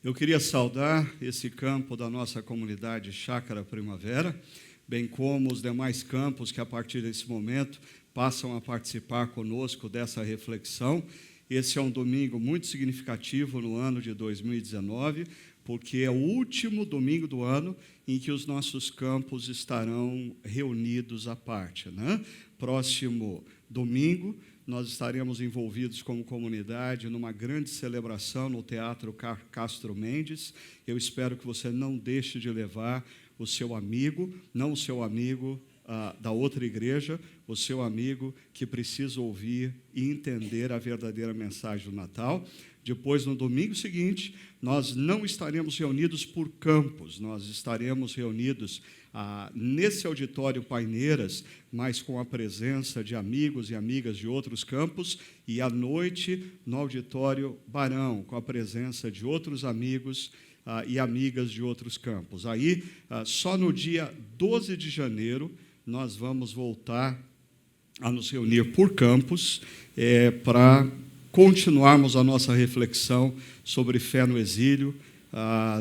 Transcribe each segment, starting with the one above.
Eu queria saudar esse campo da nossa comunidade Chácara Primavera, bem como os demais campos que, a partir desse momento, passam a participar conosco dessa reflexão. Esse é um domingo muito significativo no ano de 2019, porque é o último domingo do ano em que os nossos campos estarão reunidos à parte, né? Próximo domingo, nós estaremos envolvidos como comunidade numa grande celebração no Teatro Castro Mendes. Eu espero que você não deixe de levar o seu amigo, não o seu amigo da outra igreja, o seu amigo que precisa ouvir e entender a verdadeira mensagem do Natal. Depois, no domingo seguinte, nós não estaremos reunidos por campos, nós estaremos reunidos nesse auditório Paineiras, mas com a presença de amigos e amigas de outros campos, e à noite no auditório Barão, com a presença de outros amigos e amigas de outros campos. Aí, só no dia 12 de janeiro, nós vamos voltar a nos reunir por campos para continuarmos a nossa reflexão sobre fé no exílio.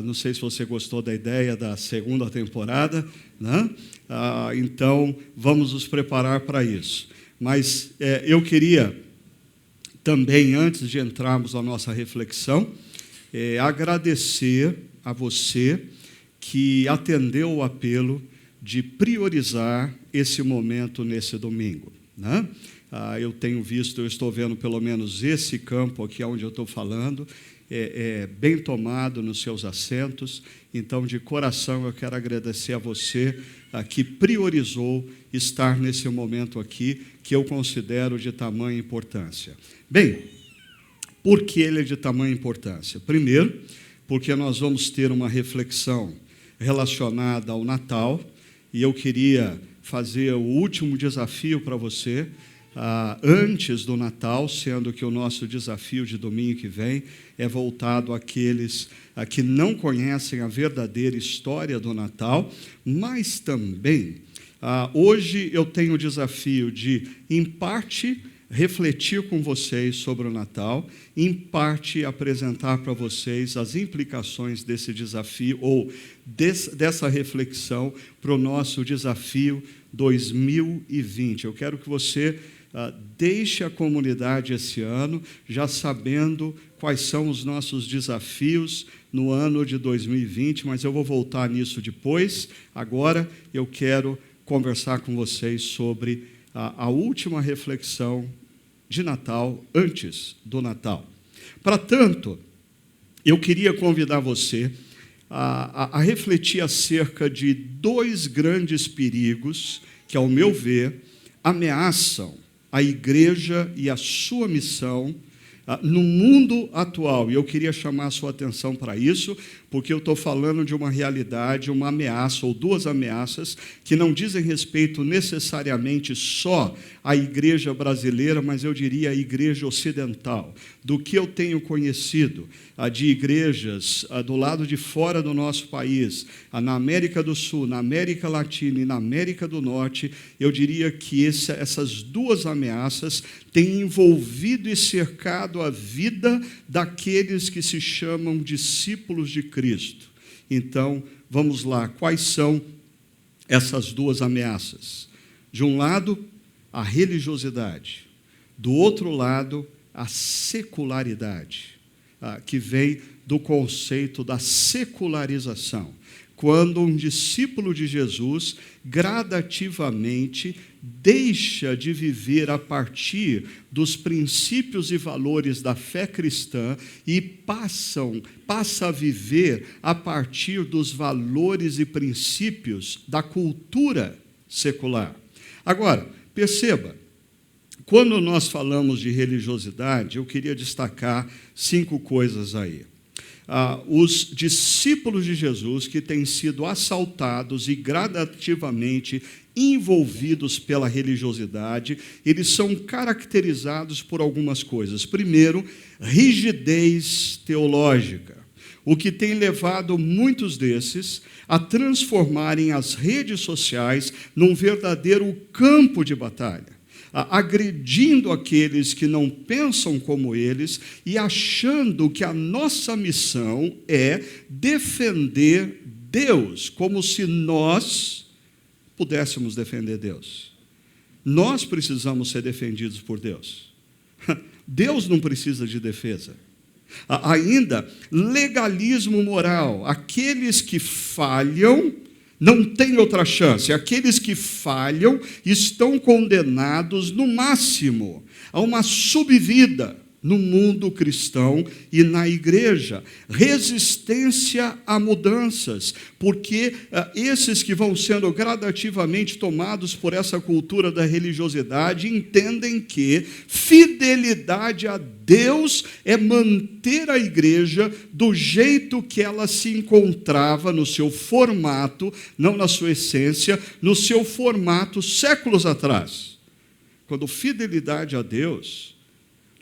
Não sei se você gostou da ideia da segunda temporada, né? Então, vamos nos preparar para isso. Mas eu queria também, antes de entrarmos na nossa reflexão, agradecer a você que atendeu o apelo de priorizar esse momento nesse domingo, né? Eu tenho visto, eu estou vendo pelo menos esse campo aqui onde eu estou falando, bem tomado nos seus assentos. Então, de coração, eu quero agradecer a você que priorizou estar nesse momento aqui, que eu considero de tamanha importância. Bem, por que ele é de tamanha importância? Primeiro, porque nós vamos ter uma reflexão relacionada ao Natal, e eu queria fazer o último desafio para você, antes do Natal, sendo que o nosso desafio de domingo que vem é voltado àqueles que não conhecem a verdadeira história do Natal, mas também, hoje eu tenho o desafio de, em parte, refletir com vocês sobre o Natal, em parte, apresentar para vocês as implicações desse desafio, ou dessa reflexão para o nosso desafio 2020. Eu quero que você deixe a comunidade esse ano, já sabendo quais são os nossos desafios no ano de 2020, mas eu vou voltar nisso depois. Agora, eu quero conversar com vocês sobre a última reflexão de Natal, antes do Natal. Para tanto, eu queria convidar você a refletir acerca de dois grandes perigos que, ao meu ver, ameaçam a igreja e a sua missão no mundo atual. E eu queria chamar a sua atenção para isso, porque eu estou falando de uma realidade, uma ameaça, ou duas ameaças, que não dizem respeito necessariamente só à igreja brasileira, mas eu diria a igreja ocidental. Do que eu tenho conhecido de igrejas do lado de fora do nosso país, na América do Sul, na América Latina e na América do Norte, eu diria que essas duas ameaças têm envolvido e cercado a vida daqueles que se chamam discípulos de Cristo. Então, vamos lá, quais são essas duas ameaças? De um lado, a religiosidade. Do outro lado, a secularidade, que vem do conceito da secularização. Quando um discípulo de Jesus gradativamente deixa de viver a partir dos princípios e valores da fé cristã e passa a viver a partir dos valores e princípios da cultura secular. Agora, perceba, Quando nós falamos de religiosidade, eu queria destacar 5 coisas aí. Os discípulos de Jesus que têm sido assaltados e gradativamente envolvidos pela religiosidade, eles são caracterizados por algumas coisas. Primeiro, rigidez teológica, o que tem levado muitos desses a transformarem as redes sociais num verdadeiro campo de batalha, agredindo aqueles que não pensam como eles e achando que a nossa missão é defender Deus, como se nós pudéssemos defender Deus. Nós precisamos ser defendidos por Deus. Deus não precisa de defesa. Ainda, legalismo moral. Aqueles que falham não têm outra chance. Aqueles que falham estão condenados, no máximo, a uma subvida no mundo cristão e na igreja. Resistência a mudanças, porque esses que vão sendo gradativamente tomados por essa cultura da religiosidade entendem que fidelidade a Deus é manter a igreja do jeito que ela se encontrava no seu formato, não na sua essência, no seu formato séculos atrás. Quando fidelidade a Deus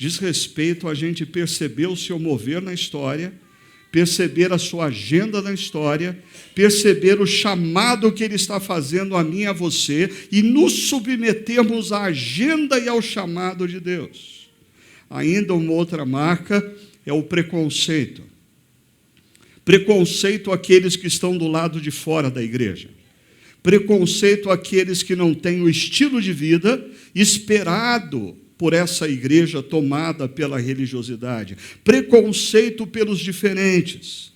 diz respeito a gente perceber o seu mover na história, perceber a sua agenda na história, perceber o chamado que Ele está fazendo a mim e a você e nos submetermos à agenda e ao chamado de Deus. Ainda uma outra marca é o preconceito. Preconceito àqueles que estão do lado de fora da igreja. Preconceito àqueles que não têm o estilo de vida esperado por essa igreja tomada pela religiosidade, preconceito pelos diferentes.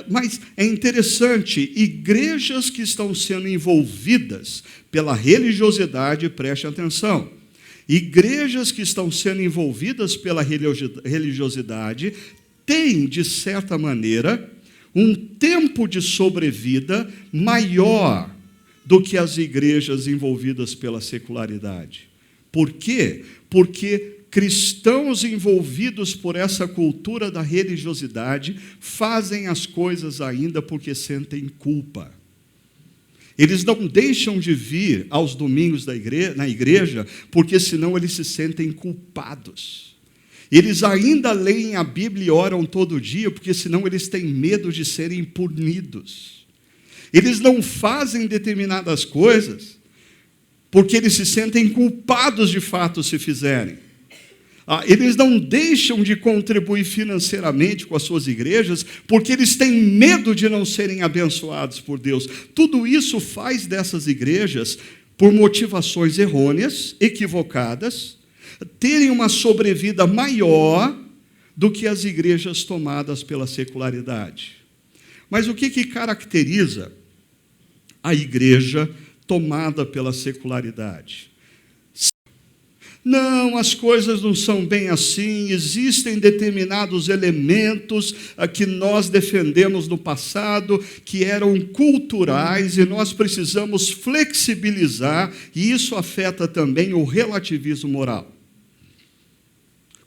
Mas é interessante, igrejas que estão sendo envolvidas pela religiosidade, preste atenção, igrejas que estão sendo envolvidas pela religiosidade têm, de certa maneira, um tempo de sobrevida maior do que as igrejas envolvidas pela secularidade. Por quê? Porque cristãos envolvidos por essa cultura da religiosidade fazem as coisas ainda porque sentem culpa. Eles não deixam de vir aos domingos na igreja porque senão eles se sentem culpados. Eles ainda leem a Bíblia e oram todo dia porque senão eles têm medo de serem punidos. Eles não fazem determinadas coisas porque eles se sentem culpados de fato se fizerem. Eles não deixam de contribuir financeiramente com as suas igrejas porque eles têm medo de não serem abençoados por Deus. Tudo isso faz dessas igrejas, por motivações errôneas, equivocadas, terem uma sobrevida maior do que as igrejas tomadas pela secularidade. Mas o que caracteriza a igreja tomada pela secularidade? Não, as coisas não são bem assim, existem determinados elementos que nós defendemos no passado, que eram culturais, e nós precisamos flexibilizar, e isso afeta também o relativismo moral.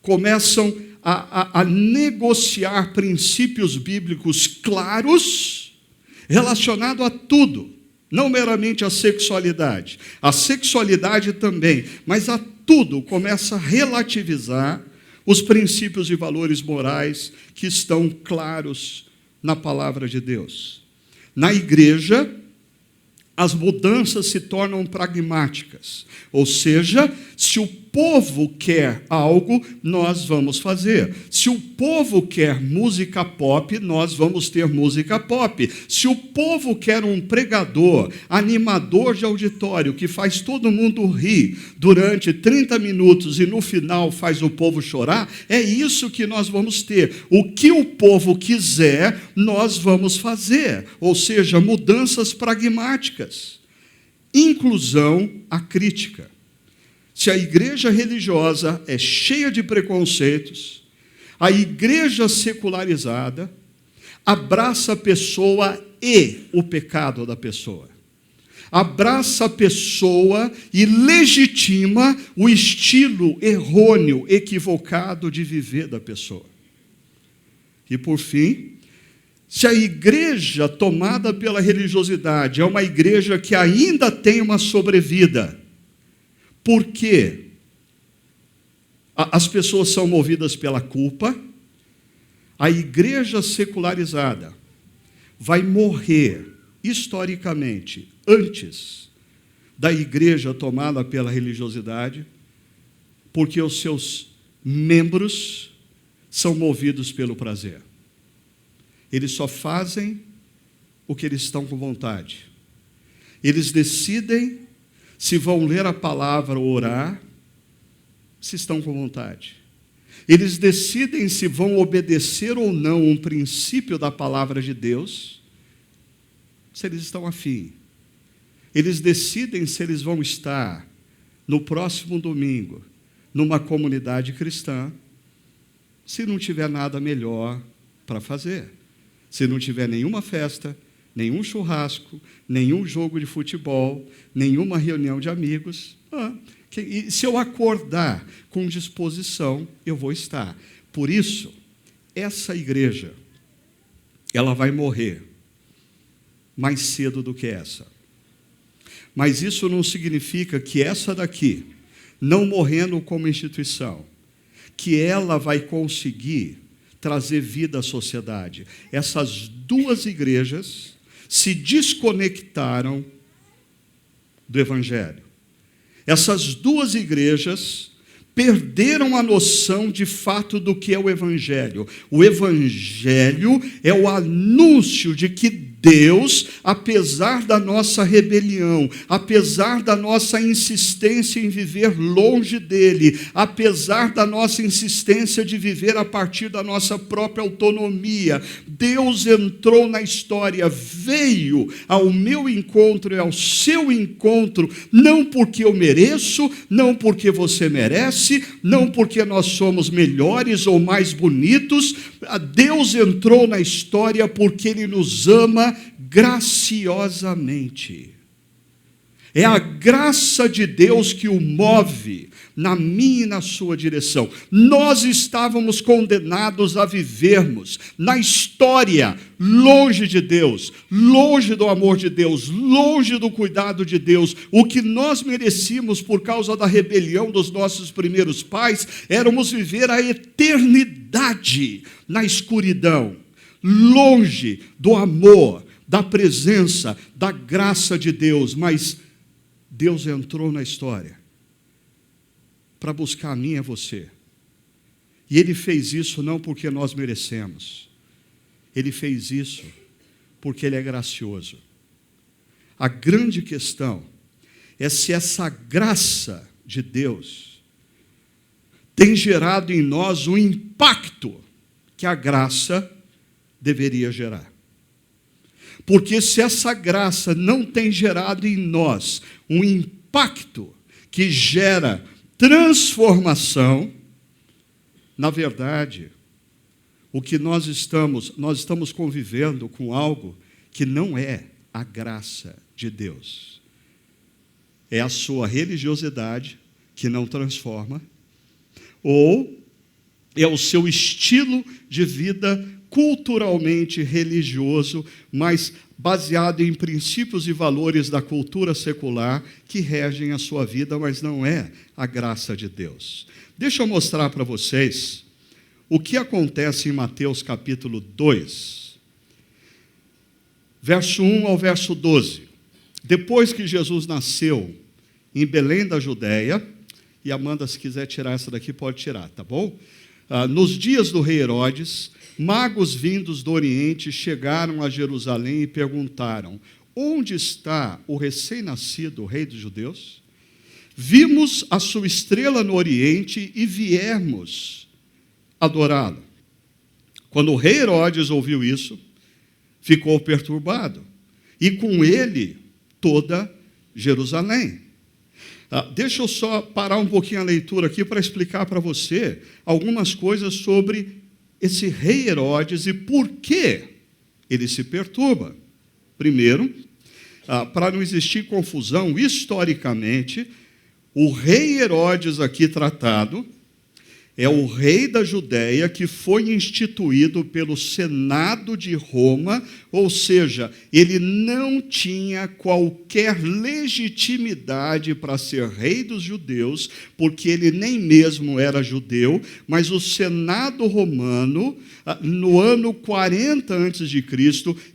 Começam a negociar princípios bíblicos claros, relacionados a tudo, não meramente à sexualidade. A sexualidade também, mas a tudo começa a relativizar os princípios e valores morais que estão claros na palavra de Deus. Na igreja, as mudanças se tornam pragmáticas, ou seja, se o povo quer algo, nós vamos fazer. Se o povo quer música pop, nós vamos ter música pop. Se o povo quer um pregador, animador de auditório, que faz todo mundo rir durante 30 minutos e no final faz o povo chorar, é isso que nós vamos ter. O que o povo quiser, nós vamos fazer. Ou seja, mudanças pragmáticas. Inclusão acrítica. Se a igreja religiosa é cheia de preconceitos, a igreja secularizada abraça a pessoa e o pecado da pessoa. abraça a pessoa e legitima o estilo errôneo, equivocado de viver da pessoa. E, por fim, se a igreja tomada pela religiosidade é uma igreja que ainda tem uma sobrevida, por quê? As pessoas são movidas pela culpa, a igreja secularizada vai morrer, historicamente, antes da igreja tomada pela religiosidade, porque os seus membros são movidos pelo prazer. Eles só fazem o que eles estão com vontade. Eles decidem se vão ler a palavra ou orar, se estão com vontade. Eles decidem se vão obedecer ou não um princípio da palavra de Deus, se eles estão afim. Eles decidem se eles vão estar no próximo domingo numa comunidade cristã, se não tiver nada melhor para fazer. Se não tiver nenhuma festa, nenhum churrasco, nenhum jogo de futebol, nenhuma reunião de amigos, e se eu acordar com disposição, eu vou estar. Por isso, essa igreja, ela vai morrer mais cedo do que essa. Mas isso não significa que essa daqui, não morrendo como instituição, que ela vai conseguir trazer vida à sociedade. Essas duas igrejas se desconectaram do Evangelho. Essas duas igrejas perderam a noção de fato do que é o Evangelho. O Evangelho é o anúncio de que Deus, apesar da nossa rebelião, apesar da nossa insistência em viver longe dele, apesar da nossa insistência de viver a partir da nossa própria autonomia, Deus entrou na história, veio ao meu encontro e ao seu encontro, não porque eu mereço, não porque você merece, não porque nós somos melhores ou mais bonitos. Deus entrou na história porque Ele nos ama graciosamente. É a graça de Deus que o move na minha e na sua direção. Nós estávamos condenados a vivermos na história longe de Deus, longe do amor de Deus, longe do cuidado de Deus. O que nós merecíamos por causa da rebelião dos nossos primeiros pais, éramos viver a eternidade na escuridão, longe do amor, da presença, da graça de Deus. Mas Deus entrou na história para buscar a mim e a você. E Ele fez isso não porque nós merecemos. Ele fez isso porque Ele é gracioso. A grande questão é se essa graça de Deus tem gerado em nós o impacto que a graça deveria gerar. Porque se essa graça não tem gerado em nós um impacto que gera transformação, na verdade, o que nós estamos convivendo com algo que não é a graça de Deus. É a sua religiosidade que não transforma, ou é o seu estilo de vida culturalmente religioso, mas baseado em princípios e valores da cultura secular que regem a sua vida, mas não é a graça de Deus. Deixa eu mostrar para vocês o que acontece em Mateus capítulo 2, verso 1 ao verso 12. Depois que Jesus nasceu em Belém da Judéia, e Amanda, se quiser tirar essa daqui, pode tirar, tá bom? Nos dias do rei Herodes, magos vindos do Oriente chegaram a Jerusalém e perguntaram: onde está o recém-nascido rei dos judeus? Vimos a sua estrela no Oriente e viemos adorá-lo. Quando o rei Herodes ouviu isso, ficou perturbado, e com ele toda Jerusalém. Deixa eu só parar um pouquinho a leitura aqui para explicar para você algumas coisas sobre esse rei Herodes e por que ele se perturba. Primeiro, para não existir confusão, historicamente, o rei Herodes aqui tratado é o rei da Judéia que foi instituído pelo Senado de Roma, ou seja, ele não tinha qualquer legitimidade para ser rei dos judeus, porque ele nem mesmo era judeu, mas o Senado romano, no ano 40 a.C.,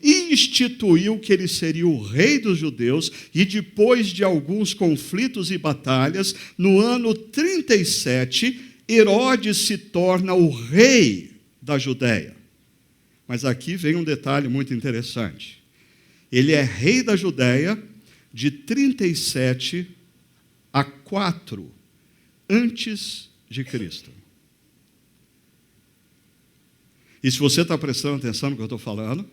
instituiu que ele seria o rei dos judeus, e depois de alguns conflitos e batalhas, no ano 37, Herodes se torna o rei da Judéia. Mas aqui vem um detalhe muito interessante. Ele é rei da Judéia de 37 a 4 antes de Cristo. E se você está prestando atenção no que eu estou falando,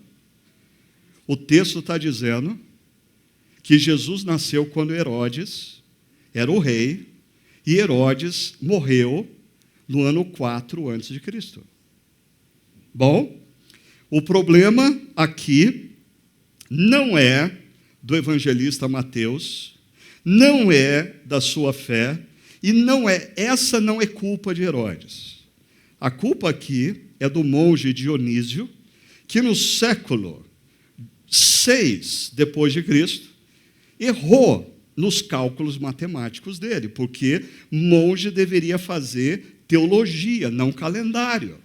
o texto está dizendo que Jesus nasceu quando Herodes era o rei, e Herodes morreu no ano 4 a.C. Bom, o problema aqui não é do evangelista Mateus, não é da sua fé, e essa não é culpa de Herodes. A culpa aqui é do monge Dionísio, que no século 6 depois de Cristo errou nos cálculos matemáticos dele, porque monge deveria fazer teologia, não calendário.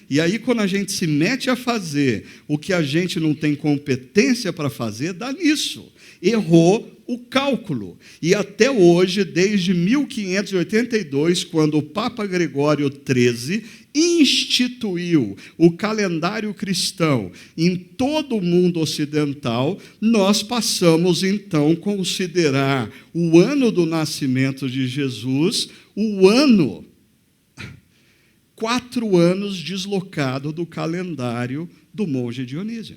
E aí, quando a gente se mete a fazer o que a gente não tem competência para fazer, dá nisso. Errou o cálculo. E até hoje, desde 1582, quando o Papa Gregório XIII instituiu o calendário cristão em todo o mundo ocidental, nós passamos, então, a considerar o ano do nascimento de Jesus, o ano 4 anos deslocado do calendário do monge Dionísio.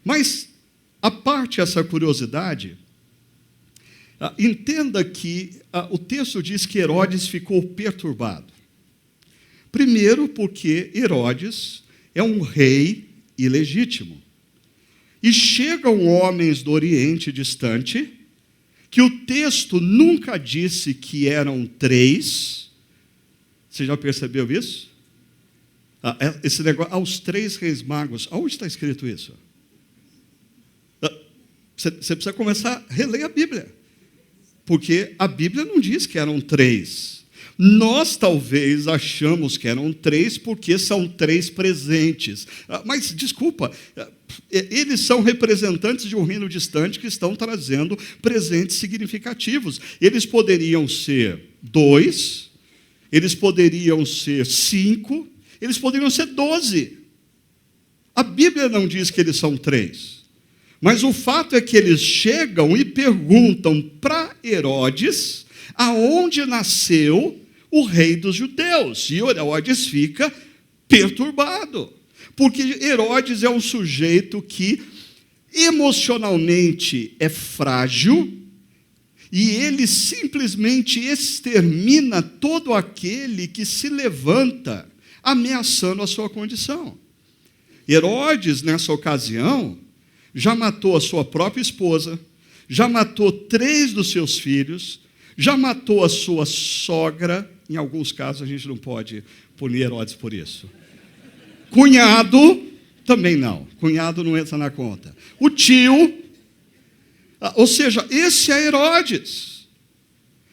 Mas, à parte essa curiosidade, entenda que o texto diz que Herodes ficou perturbado. Primeiro, porque Herodes é um rei ilegítimo. E chegam homens do Oriente distante, que o texto nunca disse que eram 3. Você já percebeu isso? Esse negócio, aos 3 reis magos, aonde está escrito isso? Você precisa começar a reler a Bíblia, porque a Bíblia não diz que eram 3. Nós talvez achamos que eram 3 porque são 3 presentes. Mas, desculpa, eles são representantes de um reino distante que estão trazendo presentes significativos. Eles poderiam ser 2, eles poderiam ser 5, eles poderiam ser 12. A Bíblia não diz que eles são 3. Mas o fato é que eles chegam e perguntam para Herodes aonde nasceu o rei dos judeus. E Herodes fica perturbado, porque Herodes é um sujeito que emocionalmente é frágil, e ele simplesmente extermina todo aquele que se levanta ameaçando a sua condição. Herodes, nessa ocasião, já matou a sua própria esposa, já matou 3 dos seus filhos, já matou a sua sogra. Em alguns casos, a gente não pode punir Herodes por isso. Cunhado, também não. Cunhado não entra na conta. O tio, ou seja, esse é Herodes.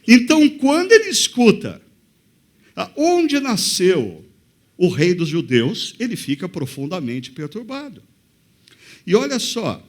Então, quando ele escuta onde nasceu o rei dos judeus, ele fica profundamente perturbado. E olha só,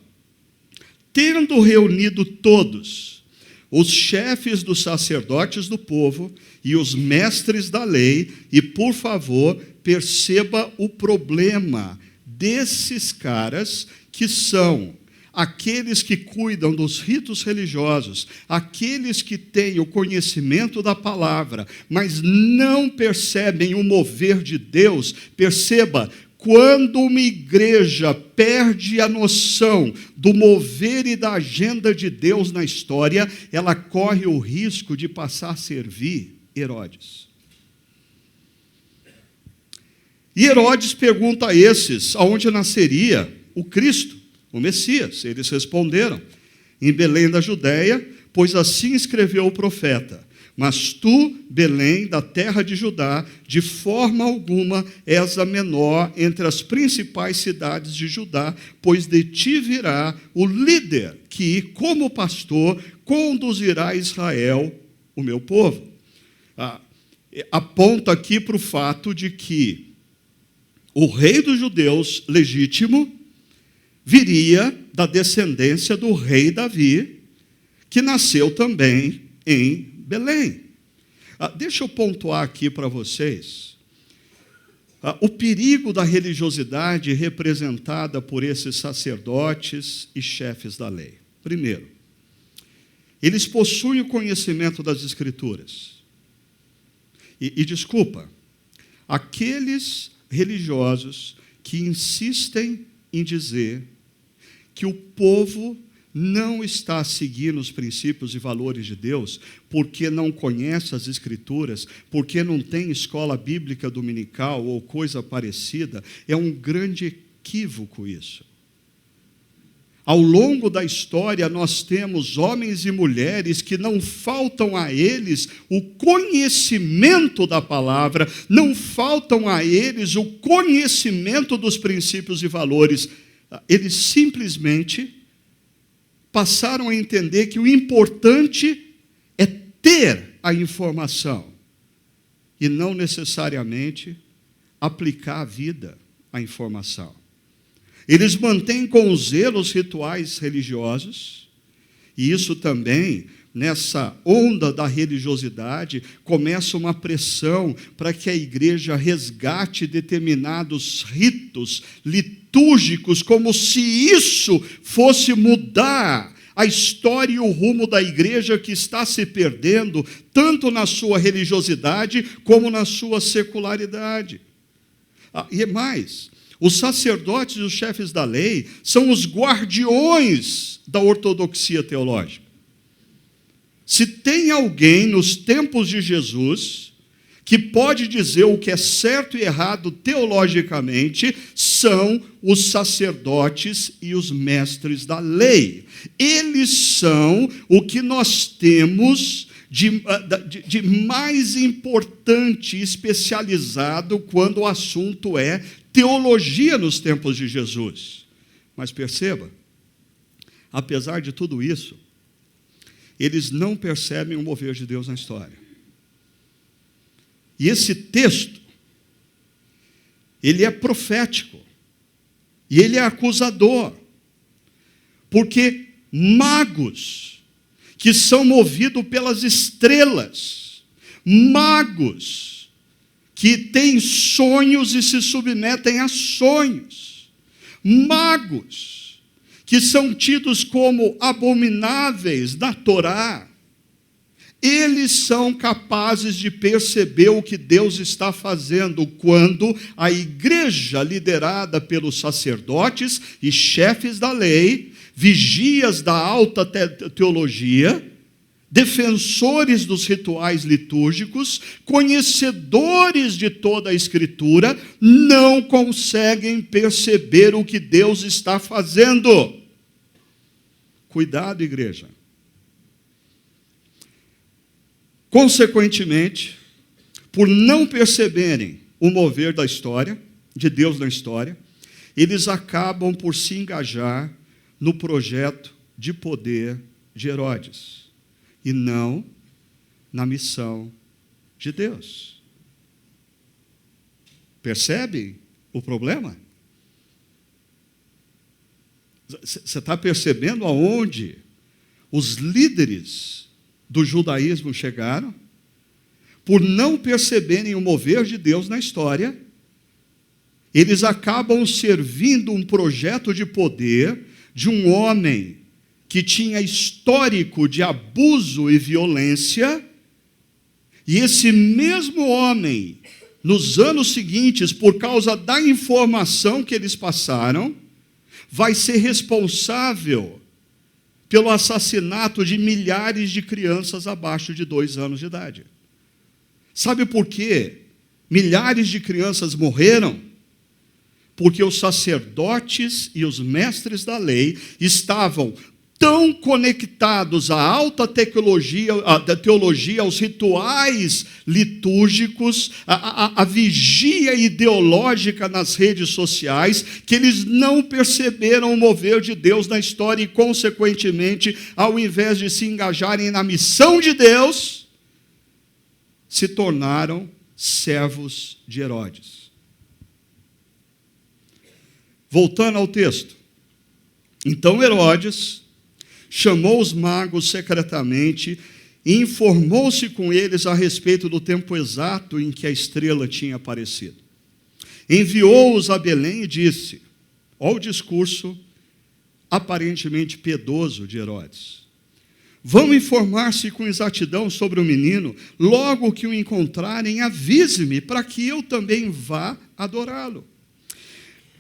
tendo reunido todos, os chefes dos sacerdotes do povo e os mestres da lei, e, por favor, perceba o problema desses caras, que são aqueles que cuidam dos ritos religiosos, aqueles que têm o conhecimento da palavra, mas não percebem o mover de Deus. Perceba, quando uma igreja perde a noção do mover e da agenda de Deus na história, ela corre o risco de passar a servir Herodes. E Herodes pergunta a esses aonde nasceria o Cristo. o Messias. Eles responderam: em Belém da Judéia, pois assim escreveu o profeta: mas tu, Belém, da terra de Judá, de forma alguma és a menor entre as principais cidades de Judá, pois de ti virá o líder que, como pastor, conduzirá Israel, o meu povo. Aponta aqui para o fato de que o rei dos judeus legítimo viria da descendência do rei Davi, que nasceu também em Belém. Deixa eu pontuar aqui para vocês o perigo da religiosidade representada por esses sacerdotes e chefes da lei. Primeiro, eles possuem o conhecimento das Escrituras. E desculpa, aqueles religiosos que insistem em dizer que o povo não está seguindo os princípios e valores de Deus porque não conhece as Escrituras, porque não tem escola bíblica dominical ou coisa parecida, é um grande equívoco isso. Ao longo da história, nós temos homens e mulheres que não faltam a eles o conhecimento da palavra, não faltam a eles o conhecimento dos princípios e valores. Eles simplesmente passaram a entender que o importante é ter a informação e não necessariamente aplicar a vida à informação. Eles mantêm com zelo os rituais religiosos, e isso também, nessa onda da religiosidade, começa uma pressão para que a igreja resgate determinados ritos litúrgicos, como se isso fosse mudar a história e o rumo da igreja, que está se perdendo, tanto na sua religiosidade como na sua secularidade. E mais, os sacerdotes e os chefes da lei são os guardiões da ortodoxia teológica. Se tem alguém nos tempos de Jesus que pode dizer o que é certo e errado teologicamente, são os sacerdotes e os mestres da lei. Eles são o que nós temos de mais importante e especializado quando o assunto é teologia nos tempos de Jesus. Mas perceba, apesar de tudo isso, eles não percebem o mover de Deus na história. E esse texto, ele é profético, e ele é acusador, porque magos que são movidos pelas estrelas, magos que têm sonhos e se submetem a sonhos, magos que são tidos como abomináveis da Torá, eles são capazes de perceber o que Deus está fazendo quando a igreja, liderada pelos sacerdotes e chefes da lei, vigias da alta teologia, defensores dos rituais litúrgicos, conhecedores de toda a Escritura, não conseguem perceber o que Deus está fazendo. Cuidado, igreja. Consequentemente, por não perceberem o mover da história, de Deus na história, eles acabam por se engajar no projeto de poder de Herodes, e não na missão de Deus. Percebe o problema? Você está percebendo aonde os líderes do judaísmo chegaram? Por não perceberem o mover de Deus na história, eles acabam servindo um projeto de poder de um homem que tinha histórico de abuso e violência, e esse mesmo homem, nos anos seguintes, por causa da informação que eles passaram, vai ser responsável pelo assassinato de milhares de crianças abaixo de 2 anos de idade. Sabe por quê milhares de crianças morreram? porque os sacerdotes e os mestres da lei estavam tão conectados à alta teologia, aos rituais litúrgicos, à vigia ideológica nas redes sociais, que eles não perceberam o mover de Deus na história e, consequentemente, ao invés de se engajarem na missão de Deus, se tornaram servos de Herodes. Voltando ao texto. Então Herodes chamou os magos secretamente e informou-se com eles a respeito do tempo exato em que a estrela tinha aparecido. Enviou-os a Belém e disse, olha o discurso aparentemente piedoso de Herodes: vão informar-se com exatidão sobre o menino, logo que o encontrarem, avise-me, para que eu também vá adorá-lo.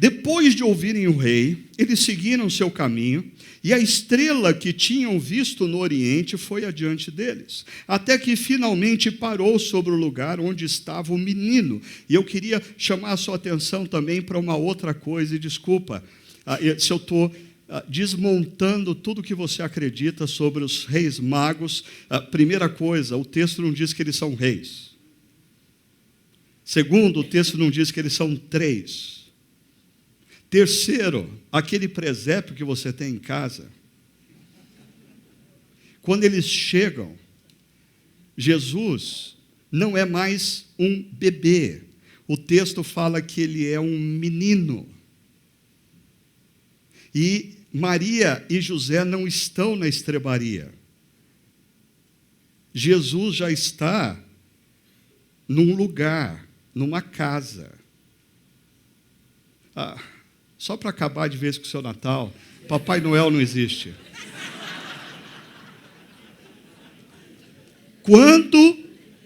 Depois de ouvirem o rei, eles seguiram seu caminho, e a estrela que tinham visto no oriente foi adiante deles, até que finalmente parou sobre o lugar onde estava o menino. E eu queria chamar a sua atenção também para uma outra coisa, e desculpa se eu estou desmontando tudo que você acredita sobre os reis magos. Primeira coisa, o texto não diz que eles são reis. Segundo, o texto não diz que eles são 3. Terceiro, aquele presépio que você tem em casa, quando eles chegam, Jesus não é mais um bebê. O texto fala que ele é um menino. E Maria e José não estão na estrebaria. Jesus já está num lugar, numa casa. Só para acabar de vez com o seu Natal, Papai Noel não existe. Quando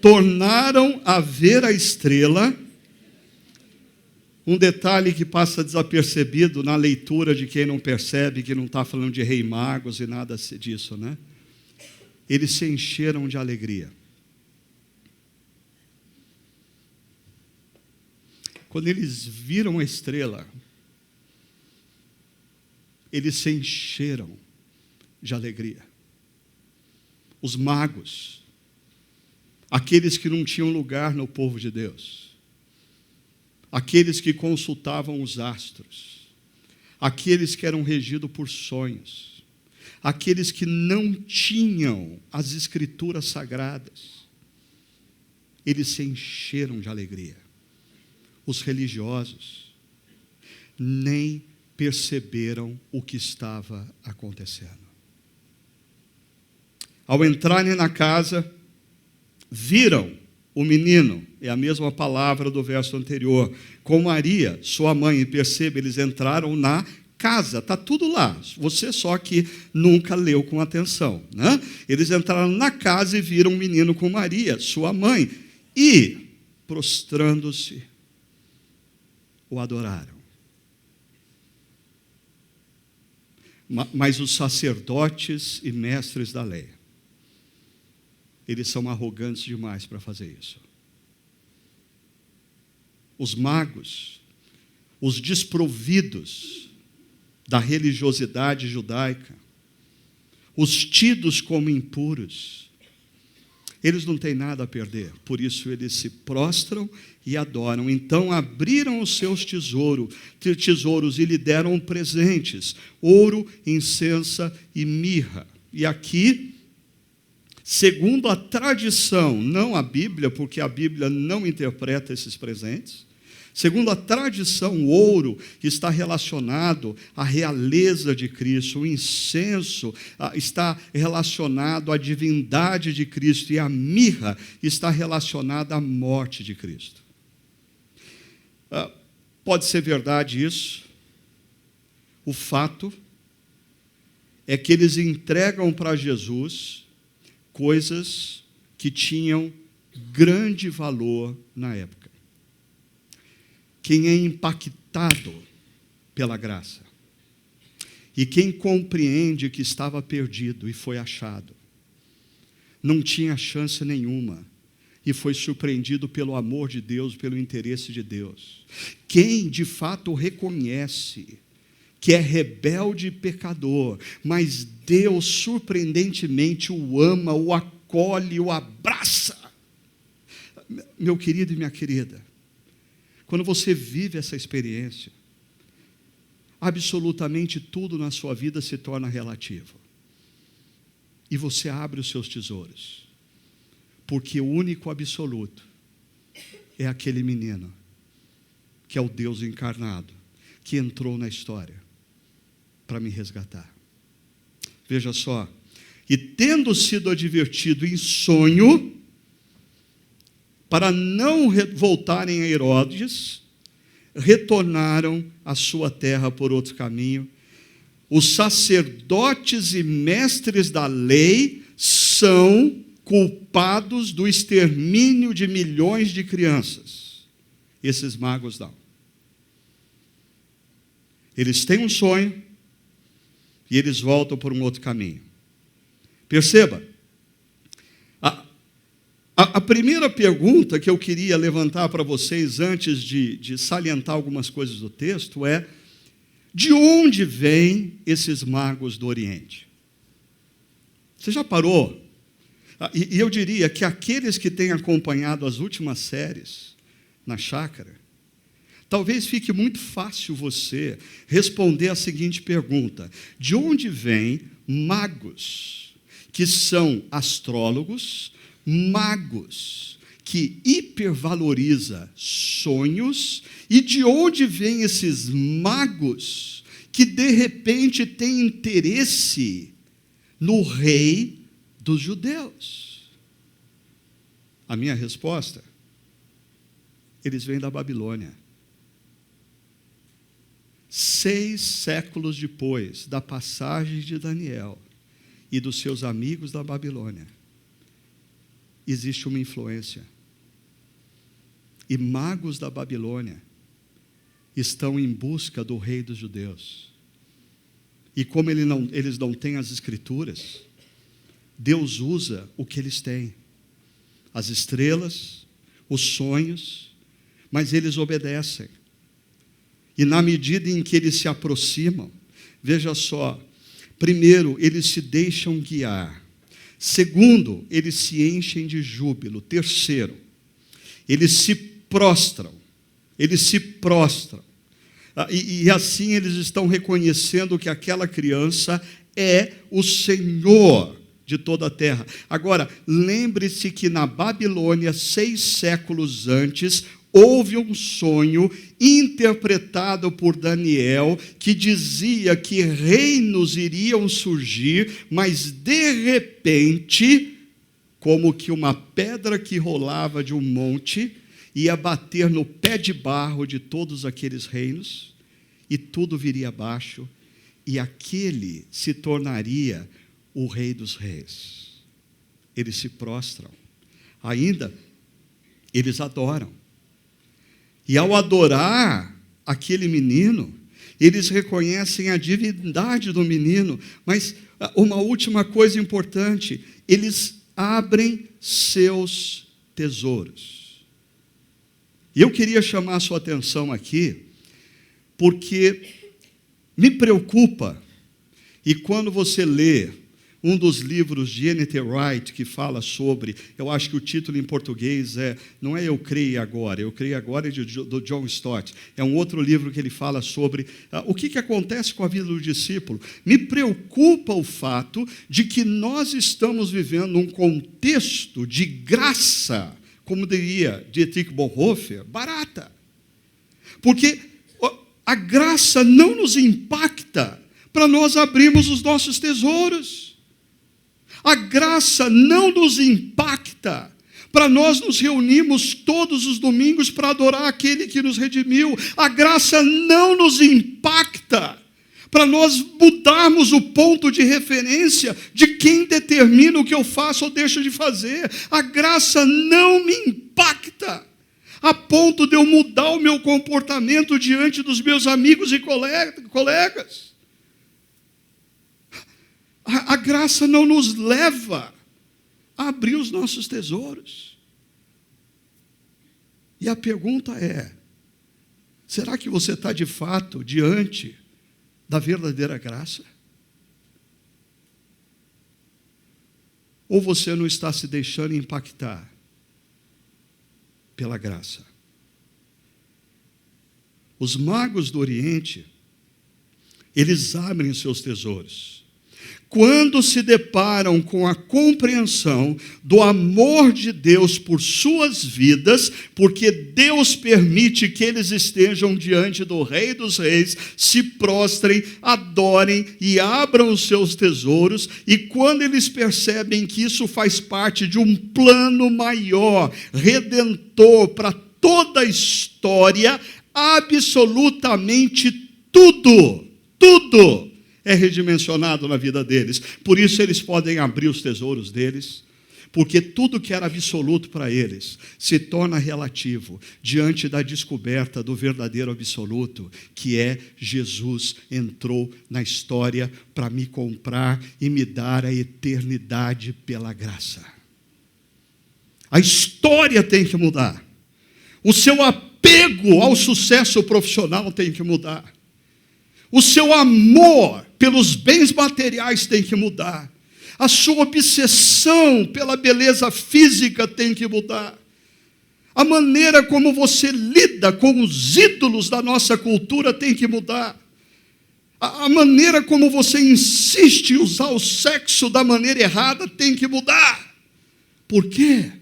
tornaram a ver a estrela, um detalhe que passa desapercebido na leitura de quem não percebe, que não está falando de rei magos e nada disso, né? Eles se encheram de alegria. Quando eles viram a estrela, eles se encheram de alegria. Os magos, aqueles que não tinham lugar no povo de Deus, aqueles que consultavam os astros, aqueles que eram regidos por sonhos, aqueles que não tinham as escrituras sagradas, eles se encheram de alegria. Os religiosos nem perceberam o que estava acontecendo. Ao entrarem na casa, viram o menino, é a mesma palavra do verso anterior, com Maria, sua mãe, e percebe, eles entraram na casa, está tudo lá, você só que nunca leu com atenção, né? Eles entraram na casa e viram o menino com Maria, sua mãe, e, prostrando-se, o adoraram. Mas os sacerdotes e mestres da lei, eles são arrogantes demais para fazer isso. Os magos, os desprovidos da religiosidade judaica, os tidos como impuros, eles não têm nada a perder, por isso eles se prostram e adoram. Então abriram os seus tesouros e lhe deram presentes, ouro, incenso e mirra. E aqui, segundo a tradição, não a Bíblia, porque a Bíblia não interpreta esses presentes, segundo a tradição, o ouro está relacionado à realeza de Cristo, o incenso está relacionado à divindade de Cristo e a mirra está relacionada à morte de Cristo. Pode ser verdade isso. O fato é que eles entregam para Jesus coisas que tinham grande valor na época. Quem é impactado pela graça e quem compreende que estava perdido e foi achado, não tinha chance nenhuma e foi surpreendido pelo amor de Deus, pelo interesse de Deus. Quem de fato reconhece que é rebelde e pecador, mas Deus surpreendentemente o ama, o acolhe, o abraça. Meu querido e minha querida, quando você vive essa experiência, absolutamente tudo na sua vida se torna relativo. E você abre os seus tesouros. Porque o único absoluto é aquele menino, que é o Deus encarnado, que entrou na história para me resgatar. Veja só. E tendo sido advertido em sonho, para não voltarem a Herodes, retornaram à sua terra por outro caminho. Os sacerdotes e mestres da lei são culpados do extermínio de milhões de crianças. Esses magos não. Eles têm um sonho e eles voltam por um outro caminho. Perceba, a primeira pergunta que eu queria levantar para vocês antes de salientar algumas coisas do texto é: de onde vêm esses magos do Oriente? Você já parou? E eu diria que aqueles que têm acompanhado as últimas séries na Chácara, talvez fique muito fácil você responder a seguinte pergunta: de onde vêm magos que são astrólogos, magos que hipervaloriza sonhos, e de onde vêm esses magos que de repente têm interesse no rei dos judeus? A minha resposta: eles vêm da Babilônia. 6 séculos depois da passagem de Daniel e dos seus amigos da Babilônia, existe uma influência. E magos da Babilônia estão em busca do rei dos judeus. E como eles não têm as escrituras, Deus usa o que eles têm: as estrelas, os sonhos, mas eles obedecem. E na medida em que eles se aproximam, veja só, primeiro, eles se deixam guiar. Segundo, eles se enchem de júbilo. Terceiro, eles se prostram. E assim eles estão reconhecendo que aquela criança é o Senhor de toda a terra. Agora, lembre-se que na Babilônia, 6 séculos antes, houve um sonho interpretado por Daniel que dizia que reinos iriam surgir, mas de repente, como que uma pedra que rolava de um monte ia bater no pé de barro de todos aqueles reinos, e tudo viria abaixo, e aquele se tornaria o rei dos reis. Eles se prostram. Ainda, eles adoram. E ao adorar aquele menino, eles reconhecem a divindade do menino. Mas uma última coisa importante: eles abrem seus tesouros. E eu queria chamar a sua atenção aqui, porque me preocupa, e quando você lê um dos livros de N.T. Wright, que fala sobre, eu acho que o título em português não é Eu Creio Agora é do John Stott, é um outro livro que ele fala sobre o que acontece com a vida do discípulo. Me preocupa o fato de que nós estamos vivendo um contexto de graça, como diria Dietrich Bonhoeffer, barata. Porque a graça não nos impacta para nós abrirmos os nossos tesouros. A graça não nos impacta para nós nos reunirmos todos os domingos para adorar aquele que nos redimiu. A graça não nos impacta para nós mudarmos o ponto de referência de quem determina o que eu faço ou deixo de fazer. A graça não me impacta a ponto de eu mudar o meu comportamento diante dos meus amigos e colegas. A graça não nos leva a abrir os nossos tesouros. E a pergunta é: será que você está de fato diante da verdadeira graça? Ou você não está se deixando impactar pela graça? Os magos do Oriente, eles abrem seus tesouros. Quando se deparam com a compreensão do amor de Deus por suas vidas, porque Deus permite que eles estejam diante do Rei dos Reis, se prostrem, adorem e abram os seus tesouros, e quando eles percebem que isso faz parte de um plano maior, redentor para toda a história, absolutamente tudo é redimensionado na vida deles. Por isso eles podem abrir os tesouros deles, porque tudo que era absoluto para eles se torna relativo diante da descoberta do verdadeiro absoluto, que é Jesus entrou na história para me comprar e me dar a eternidade pela graça. A história tem que mudar. O seu apego ao sucesso profissional tem que mudar. O seu amor pelos bens materiais tem que mudar. A sua obsessão pela beleza física tem que mudar. A maneira como você lida com os ídolos da nossa cultura tem que mudar. A maneira como você insiste em usar o sexo da maneira errada tem que mudar. Por quê?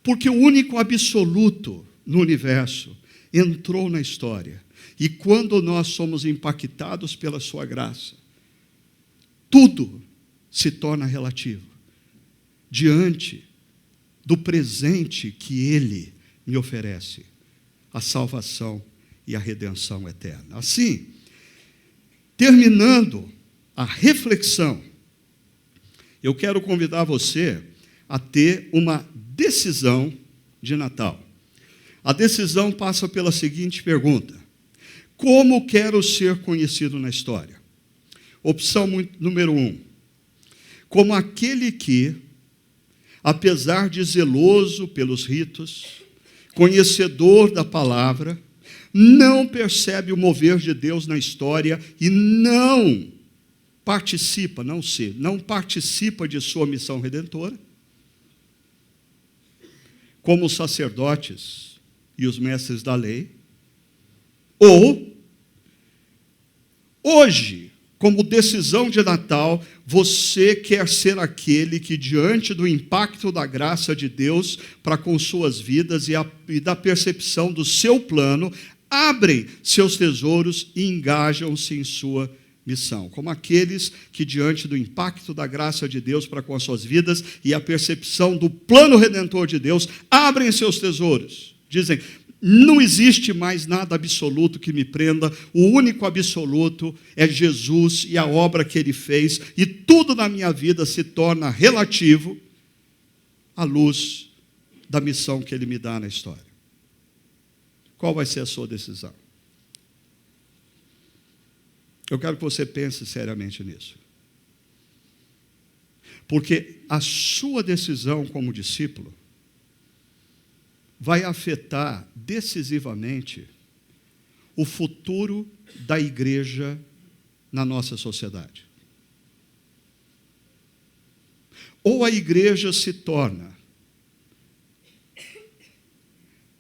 Porque o único absoluto no universo entrou na história. E quando nós somos impactados pela sua graça, tudo se torna relativo diante do presente que Ele me oferece, a salvação e a redenção eterna. Assim, terminando a reflexão, eu quero convidar você a ter uma decisão de Natal. A decisão passa pela seguinte pergunta: como quero ser conhecido na história? Opção número 1. Como aquele que, apesar de zeloso pelos ritos, conhecedor da palavra, não percebe o mover de Deus na história e não participa de sua missão redentora, como os sacerdotes e os mestres da lei. Ou, hoje, como decisão de Natal, você quer ser aquele que, diante do impacto da graça de Deus para com suas vidas e da percepção do seu plano, abrem seus tesouros e engajam-se em sua missão. Como aqueles que, diante do impacto da graça de Deus para com as suas vidas e a percepção do plano redentor de Deus, abrem seus tesouros. Dizem: não existe mais nada absoluto que me prenda, o único absoluto é Jesus e a obra que Ele fez, e tudo na minha vida se torna relativo à luz da missão que Ele me dá na história. Qual vai ser a sua decisão? Eu quero que você pense seriamente nisso. Porque a sua decisão como discípulo vai afetar decisivamente o futuro da igreja na nossa sociedade. Ou a igreja se torna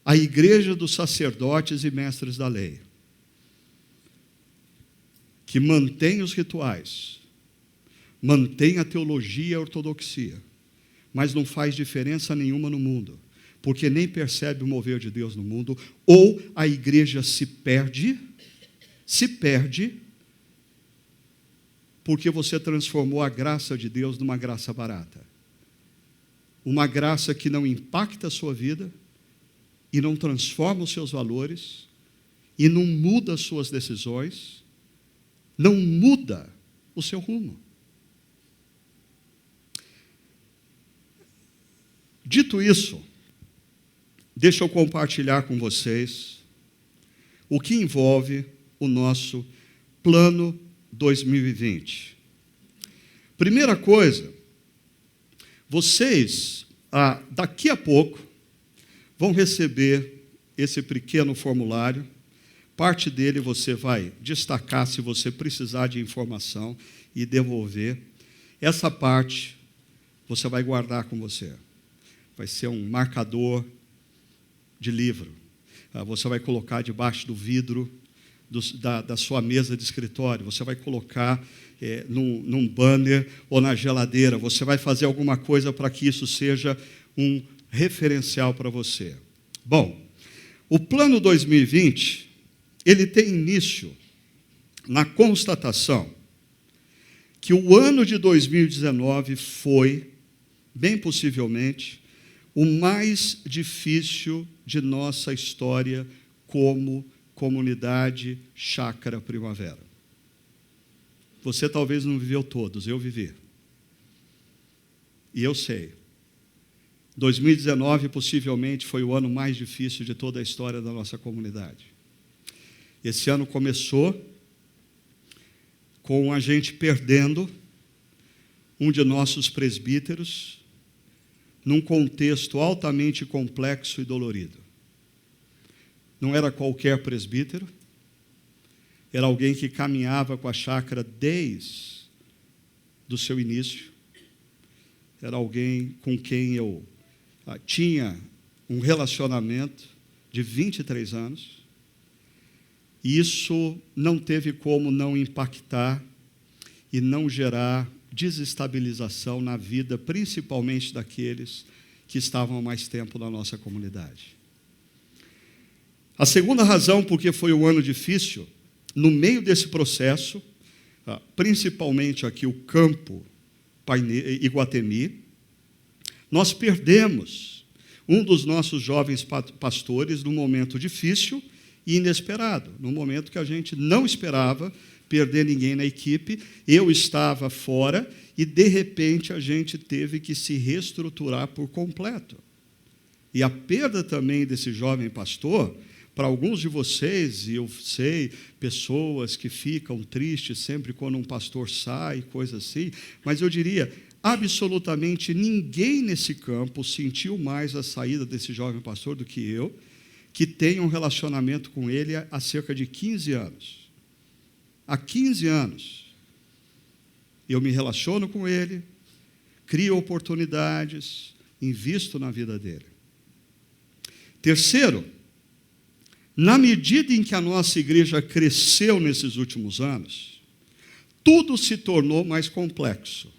a igreja dos sacerdotes e mestres da lei, que mantém os rituais, mantém a teologia e a ortodoxia, mas não faz diferença nenhuma no mundo, porque nem percebe o mover de Deus no mundo. Ou a igreja se perde, porque você transformou a graça de Deus numa graça barata. Uma graça que não impacta a sua vida, e não transforma os seus valores, e não muda as suas decisões, não muda o seu rumo. Dito isso, deixa eu compartilhar com vocês o que envolve o nosso plano 2020. Primeira coisa, vocês daqui a pouco, vão receber esse pequeno formulário. Parte dele você vai destacar se você precisar de informação e devolver. Essa parte você vai guardar com você. Vai ser um marcador de livro. Você vai colocar debaixo do vidro da sua mesa de escritório. Você vai colocar num banner ou na geladeira. Você vai fazer alguma coisa para que isso seja um referencial para você. Bom, o Plano 2020, ele tem início na constatação que o ano de 2019 foi, bem possivelmente, o mais difícil de nossa história como comunidade Chácara Primavera. Você talvez não viveu todos, eu vivi. E eu sei. 2019 possivelmente foi o ano mais difícil de toda a história da nossa comunidade. Esse ano começou com a gente perdendo um de nossos presbíteros num contexto altamente complexo e dolorido. Não era qualquer presbítero, era alguém que caminhava com a chácara desde o seu início, era alguém com quem eu tinha um relacionamento de 23 anos, e isso não teve como não impactar e não gerar desestabilização na vida, principalmente daqueles que estavam há mais tempo na nossa comunidade. A segunda razão por que foi um ano difícil, no meio desse processo, principalmente aqui o campo Iguatemi, nós perdemos um dos nossos jovens pastores num momento difícil e inesperado, num momento que a gente não esperava perder ninguém na equipe. Eu estava fora e, de repente, a gente teve que se reestruturar por completo. E a perda também desse jovem pastor, para alguns de vocês, e eu sei, pessoas que ficam tristes sempre quando um pastor sai, coisa assim, mas eu diria, absolutamente ninguém nesse campo sentiu mais a saída desse jovem pastor do que eu, que tem um relacionamento com ele há cerca de 15 anos. Há 15 anos, eu me relaciono com ele, crio oportunidades, invisto na vida dele. Terceiro, na medida em que a nossa igreja cresceu nesses últimos anos, tudo se tornou mais complexo.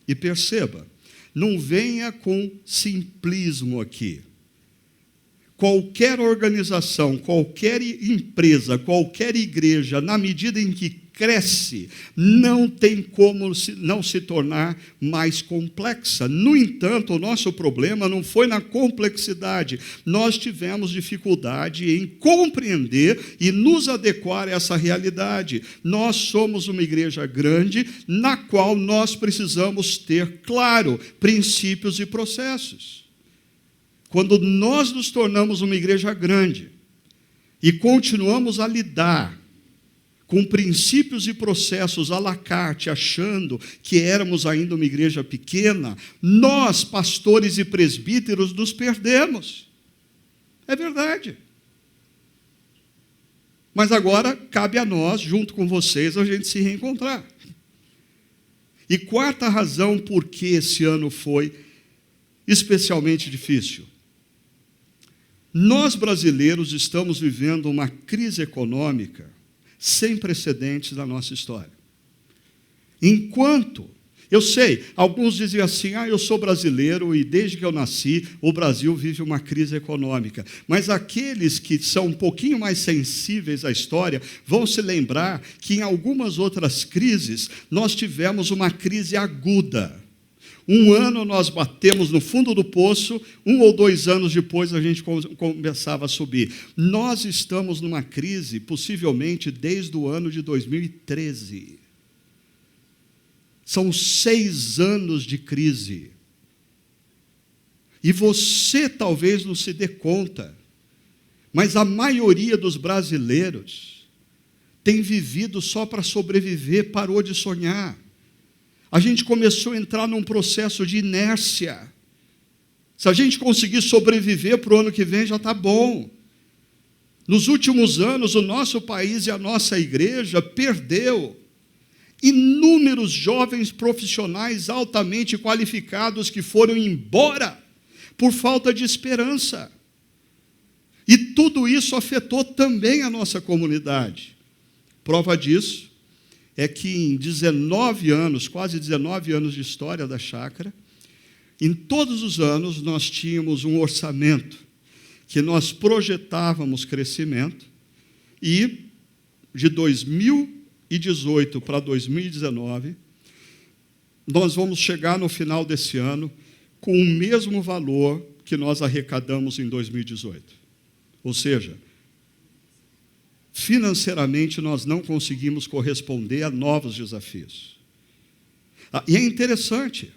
E perceba, não venha com simplismo aqui. Qualquer organização, qualquer empresa, qualquer igreja, na medida em que cresce, não tem como não se tornar mais complexa. No entanto, o nosso problema não foi na complexidade. Nós tivemos dificuldade em compreender e nos adequar a essa realidade. Nós somos uma igreja grande, na qual nós precisamos ter, claro, princípios e processos. Quando nós nos tornamos uma igreja grande e continuamos a lidar com princípios e processos à la carte, achando que éramos ainda uma igreja pequena, nós, pastores e presbíteros, nos perdemos. É verdade. Mas agora cabe a nós, junto com vocês, a gente se reencontrar. E quarta razão por que esse ano foi especialmente difícil. Nós, brasileiros, estamos vivendo uma crise econômica sem precedentes na nossa história. Enquanto, eu sei, alguns dizem assim, eu sou brasileiro e desde que eu nasci, o Brasil vive uma crise econômica. Mas aqueles que são um pouquinho mais sensíveis à história vão se lembrar que em algumas outras crises nós tivemos uma crise aguda. Um ano nós batemos no fundo do poço, 1 ou 2 anos depois a gente começava a subir. Nós estamos numa crise, possivelmente, desde o ano de 2013. São 6 anos de crise. E você talvez não se dê conta, mas a maioria dos brasileiros tem vivido só para sobreviver, parou de sonhar. A gente começou a entrar num processo de inércia. Se a gente conseguir sobreviver para o ano que vem, já está bom. Nos últimos anos, o nosso país e a nossa igreja perdeu inúmeros jovens profissionais altamente qualificados que foram embora por falta de esperança. E tudo isso afetou também a nossa comunidade. Prova disso é que em 19 anos, quase 19 anos de história da chácara, em todos os anos nós tínhamos um orçamento que nós projetávamos crescimento e de 2018 para 2019, nós vamos chegar no final desse ano com o mesmo valor que nós arrecadamos em 2018. Ou seja, financeiramente nós não conseguimos corresponder a novos desafios. E é interessante,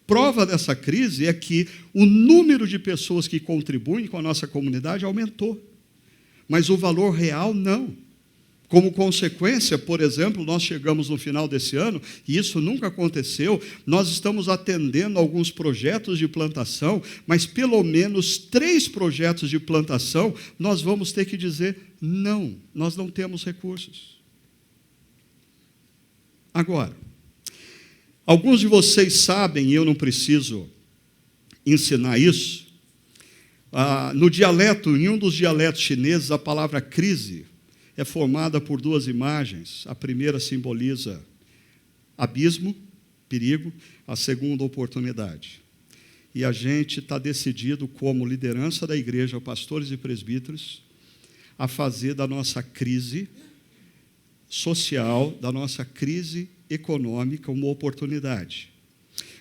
prova dessa crise é que o número de pessoas que contribuem com a nossa comunidade aumentou, mas o valor real não. Como consequência, por exemplo, nós chegamos no final desse ano, e isso nunca aconteceu, nós estamos atendendo alguns projetos de plantação, mas pelo menos 3 projetos de plantação, nós vamos ter que dizer, não, nós não temos recursos. Agora, alguns de vocês sabem, e eu não preciso ensinar isso, no dialeto, em um dos dialetos chineses, a palavra crise é formada por 2 imagens. A primeira simboliza abismo, perigo, a segunda, oportunidade. E a gente está decidido, como liderança da igreja, pastores e presbíteros, a fazer da nossa crise social, da nossa crise econômica, uma oportunidade.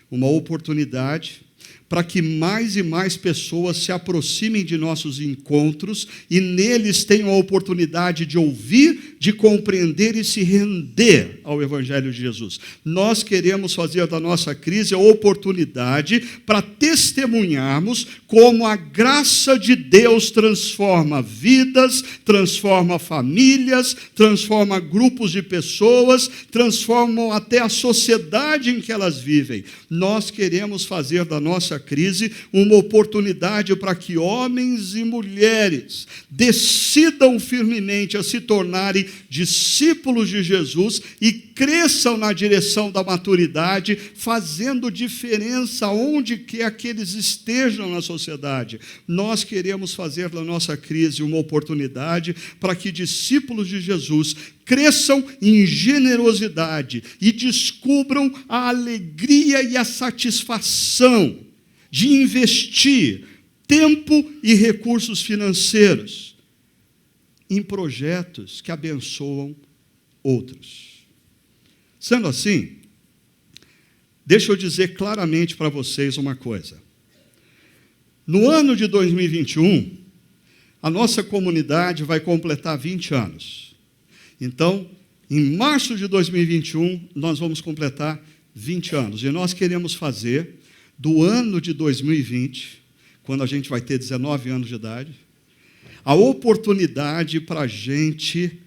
Uma oportunidade para que mais e mais pessoas se aproximem de nossos encontros e neles tenham a oportunidade de ouvir, de compreender e se render ao Evangelho de Jesus. Nós queremos fazer da nossa crise a oportunidade para testemunharmos como a graça de Deus transforma vidas, transforma famílias, transforma grupos de pessoas, transforma até a sociedade em que elas vivem. Nós queremos fazer da nossa crise uma oportunidade para que homens e mulheres decidam firmemente a se tornarem discípulos de Jesus e cresçam na direção da maturidade, fazendo diferença onde quer que eles estejam na sociedade. Nós queremos fazer da nossa crise uma oportunidade para que discípulos de Jesus cresçam em generosidade e descubram a alegria e a satisfação de investir tempo e recursos financeiros em projetos que abençoam outros. Sendo assim, deixa eu dizer claramente para vocês uma coisa. No ano de 2021, a nossa comunidade vai completar 20 anos. Então, em março de 2021, nós vamos completar 20 anos. E nós queremos fazer do ano de 2020, quando a gente vai ter 19 anos de idade, a oportunidade para a gente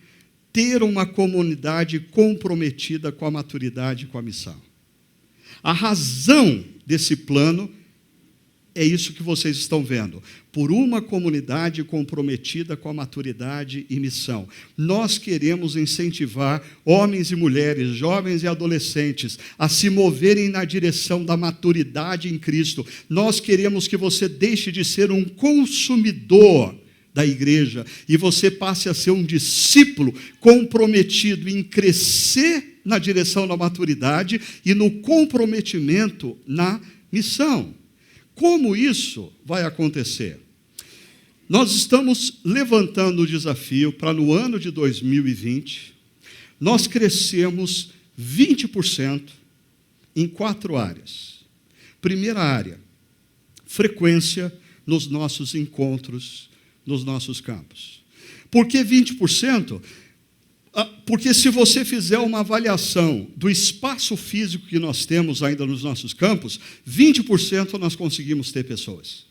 ter uma comunidade comprometida com a maturidade e com a missão. A razão desse plano é isso que vocês estão vendo, por uma comunidade comprometida com a maturidade e missão. Nós queremos incentivar homens e mulheres, jovens e adolescentes, a se moverem na direção da maturidade em Cristo. Nós queremos que você deixe de ser um consumidor da igreja e você passe a ser um discípulo comprometido em crescer na direção da maturidade e no comprometimento na missão. Como isso vai acontecer? Nós estamos levantando o desafio para, no ano de 2020, nós crescemos 20% em 4 áreas. Primeira área, frequência nos nossos encontros, nos nossos campos. Por que 20%? Porque se você fizer uma avaliação do espaço físico que nós temos ainda nos nossos campos, 20% nós conseguimos ter pessoas.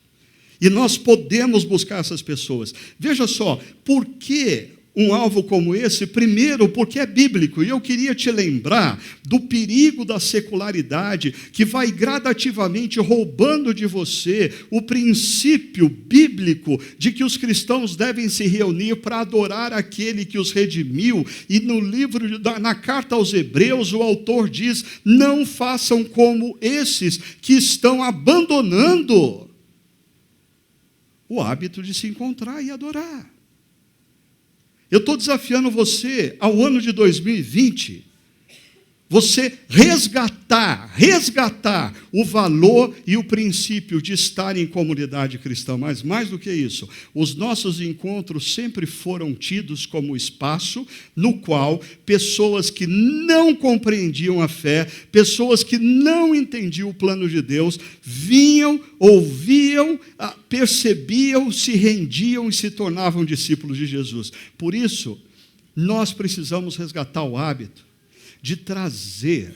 E nós podemos buscar essas pessoas. Veja só, por que um alvo como esse? Primeiro, porque é bíblico, e eu queria te lembrar do perigo da secularidade que vai gradativamente roubando de você o princípio bíblico de que os cristãos devem se reunir para adorar aquele que os redimiu. E no livro, na carta aos Hebreus, o autor diz: não façam como esses que estão abandonando o hábito de se encontrar e adorar. Eu estou desafiando você, ao ano de 2020, você resgatar o valor e o princípio de estar em comunidade cristã. Mas mais do que isso, os nossos encontros sempre foram tidos como espaço no qual pessoas que não compreendiam a fé, pessoas que não entendiam o plano de Deus, vinham, ouviam, percebiam, se rendiam e se tornavam discípulos de Jesus. Por isso, nós precisamos resgatar o hábito de trazer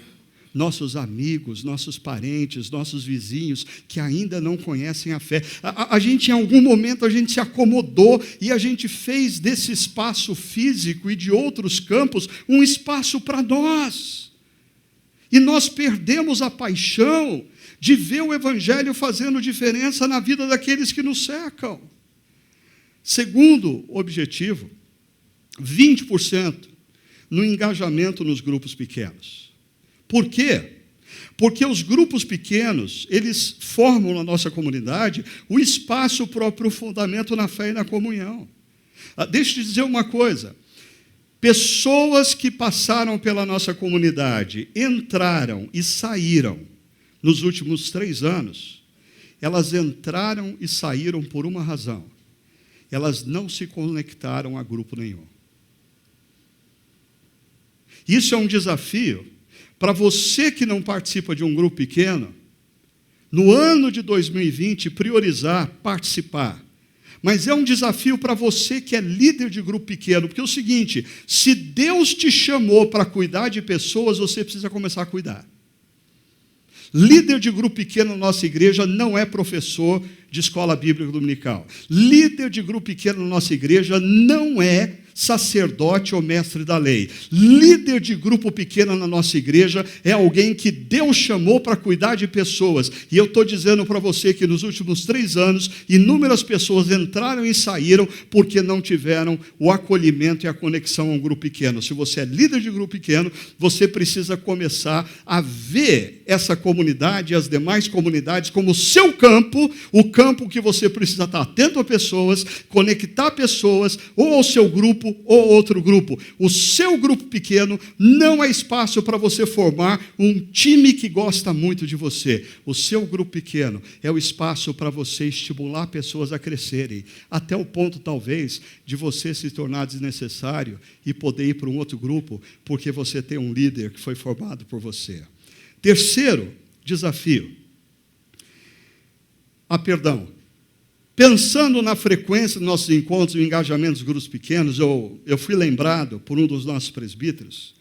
nossos amigos, nossos parentes, nossos vizinhos que ainda não conhecem a fé. A gente, em algum momento, a gente se acomodou e a gente fez desse espaço físico e de outros campos um espaço para nós. E nós perdemos a paixão de ver o Evangelho fazendo diferença na vida daqueles que nos cercam. Segundo objetivo, 20% no engajamento nos grupos pequenos. Por quê? Porque os grupos pequenos, eles formam na nossa comunidade o espaço para o aprofundamento na fé e na comunhão. Deixa eu te dizer uma coisa. Pessoas que passaram pela nossa comunidade, entraram e saíram nos últimos 3 anos, elas entraram e saíram por uma razão. Elas não se conectaram a grupo nenhum. Isso é um desafio para você que não participa de um grupo pequeno, no ano de 2020, priorizar participar. Mas é um desafio para você que é líder de grupo pequeno, porque é o seguinte: se Deus te chamou para cuidar de pessoas, você precisa começar a cuidar. Líder de grupo pequeno na nossa igreja não é professor de escola bíblica dominical. Líder de grupo pequeno na nossa igreja não é sacerdote ou mestre da lei. Líder de grupo pequeno na nossa igreja é alguém que Deus chamou para cuidar de pessoas. E eu estou dizendo para você que nos últimos 3 anos, inúmeras pessoas entraram e saíram porque não tiveram o acolhimento e a conexão a um grupo pequeno. Se você é líder de grupo pequeno, você precisa começar a ver essa comunidade e as demais comunidades como o seu campo, o campo que você precisa estar atento a pessoas, conectar pessoas, ou ao seu grupo, ou outro grupo. O seu grupo pequeno não é espaço para você formar um time que gosta muito de você. O seu grupo pequeno é o espaço para você estimular pessoas a crescerem, até o ponto, talvez, de você se tornar desnecessário e poder ir para um outro grupo, porque você tem um líder que foi formado por você. Terceiro desafio. Perdão. Pensando na frequência dos nossos encontros e engajamentos dos grupos pequenos, eu fui lembrado por um dos nossos presbíteros,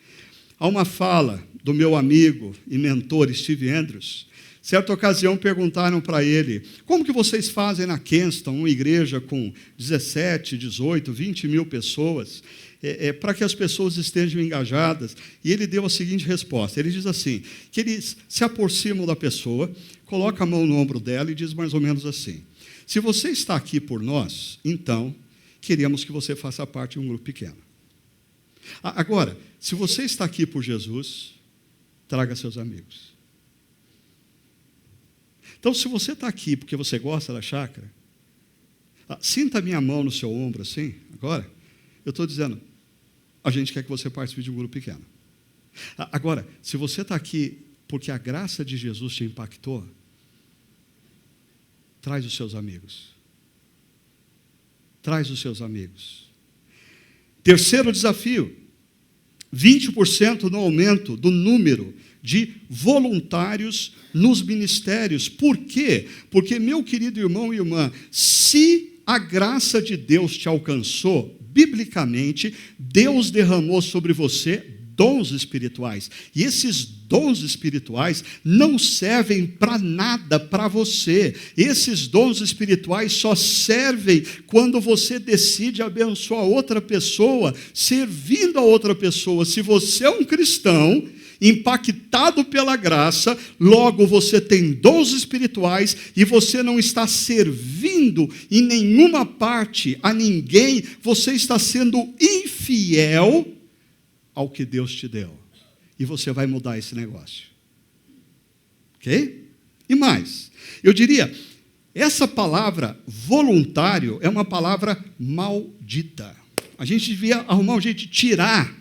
há uma fala do meu amigo e mentor Steve Andrews. Certa ocasião perguntaram para ele: como que vocês fazem na Kenston, uma igreja com 17, 18, 20 mil pessoas, para que as pessoas estejam engajadas? E ele deu a seguinte resposta. Ele diz assim, que eles se aproximam da pessoa, coloca a mão no ombro dela e diz mais ou menos assim: se você está aqui por nós, então queremos que você faça parte de um grupo pequeno. Agora, se você está aqui por Jesus, traga seus amigos. Então, se você está aqui porque você gosta da chácara, sinta a minha mão no seu ombro assim, agora. Eu estou dizendo, a gente quer que você participe de um grupo pequeno. Agora, se você está aqui porque a graça de Jesus te impactou, traz os seus amigos. Traz os seus amigos. Terceiro desafio, 20% no aumento do número de voluntários nos ministérios. Por quê? Porque, meu querido irmão e irmã, se a graça de Deus te alcançou, biblicamente, Deus derramou sobre você dons espirituais. E esses dons espirituais não servem para nada para você. Esses dons espirituais só servem quando você decide abençoar outra pessoa, servindo a outra pessoa. Se você é um cristão impactado pela graça, logo você tem dons espirituais e você não está servindo em nenhuma parte a ninguém, você está sendo infiel ao que Deus te deu. E você vai mudar esse negócio. Ok? E mais, eu diria, essa palavra voluntário é uma palavra maldita. A gente devia arrumar um jeito de tirar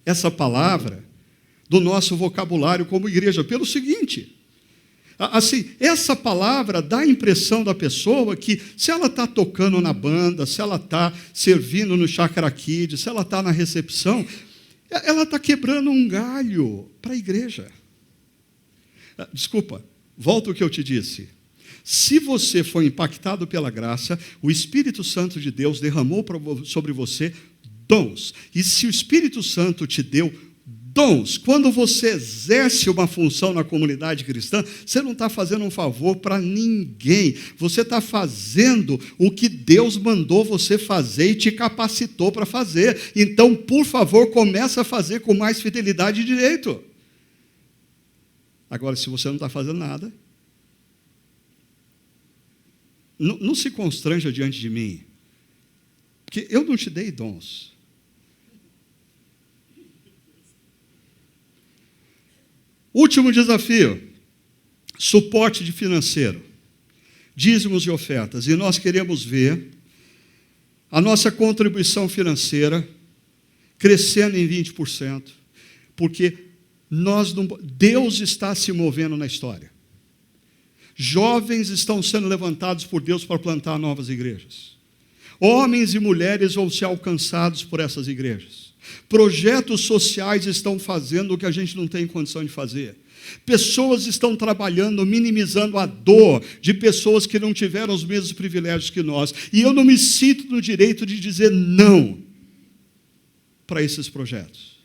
essa palavra do nosso vocabulário como igreja, pelo seguinte, assim, essa palavra dá a impressão da pessoa que se ela está tocando na banda, se ela está servindo no Chácara Kids, se ela está na recepção, ela está quebrando um galho para a igreja. Desculpa, volta o que eu te disse. Se você foi impactado pela graça, o Espírito Santo de Deus derramou sobre você dons. E se o Espírito Santo te deu dons, quando você exerce uma função na comunidade cristã, você não está fazendo um favor para ninguém. Você está fazendo o que Deus mandou você fazer e te capacitou para fazer. Então, por favor, comece a fazer com mais fidelidade e direito. Agora, se você não está fazendo nada, não se constranja diante de mim, porque eu não te dei dons. Último desafio, suporte financeiro, dízimos e ofertas. E nós queremos ver a nossa contribuição financeira crescendo em 20%, porque Deus está se movendo na história. Jovens estão sendo levantados por Deus para plantar novas igrejas. Homens e mulheres vão ser alcançados por essas igrejas. Projetos sociais estão fazendo o que a gente não tem condição de fazer. Pessoas estão trabalhando, minimizando a dor de pessoas que não tiveram os mesmos privilégios que nós. E eu não me sinto no direito de dizer não para esses projetos.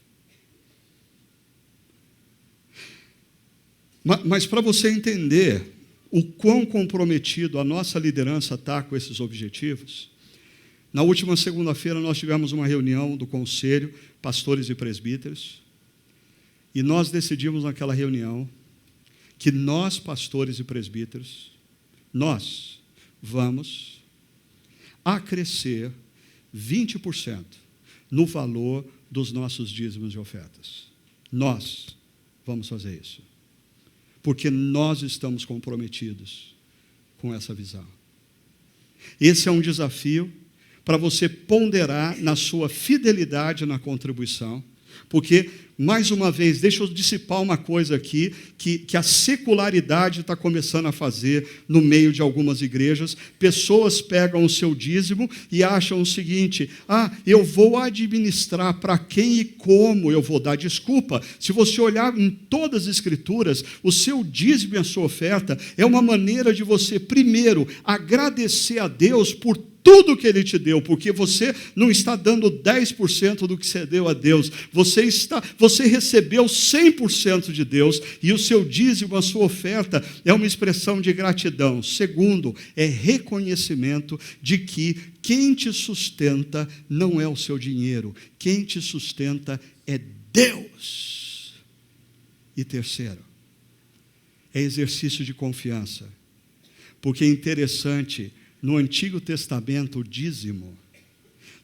Mas para você entender o quão comprometido a nossa liderança está com esses objetivos, na última segunda-feira nós tivemos uma reunião do conselho, pastores e presbíteros, e nós decidimos naquela reunião que nós, pastores e presbíteros, nós vamos acrescer 20% no valor dos nossos dízimos e ofertas. Nós vamos fazer isso, porque nós estamos comprometidos com essa visão. Esse é um desafio para você ponderar na sua fidelidade na contribuição, porque, mais uma vez, deixa eu dissipar uma coisa aqui, que a secularidade está começando a fazer no meio de algumas igrejas. Pessoas pegam o seu dízimo e acham o seguinte: eu vou administrar para quem e como eu vou dar. Desculpa, se você olhar em todas as escrituras, o seu dízimo e a sua oferta é uma maneira de você, primeiro, agradecer a Deus por tudo que Ele te deu, porque você não está dando 10% do que você deu a Deus, você recebeu 100% de Deus, e o seu dízimo, a sua oferta, é uma expressão de gratidão. Segundo, é reconhecimento de que quem te sustenta não é o seu dinheiro, quem te sustenta é Deus. E terceiro, é exercício de confiança, porque é interessante. No Antigo Testamento, o dízimo,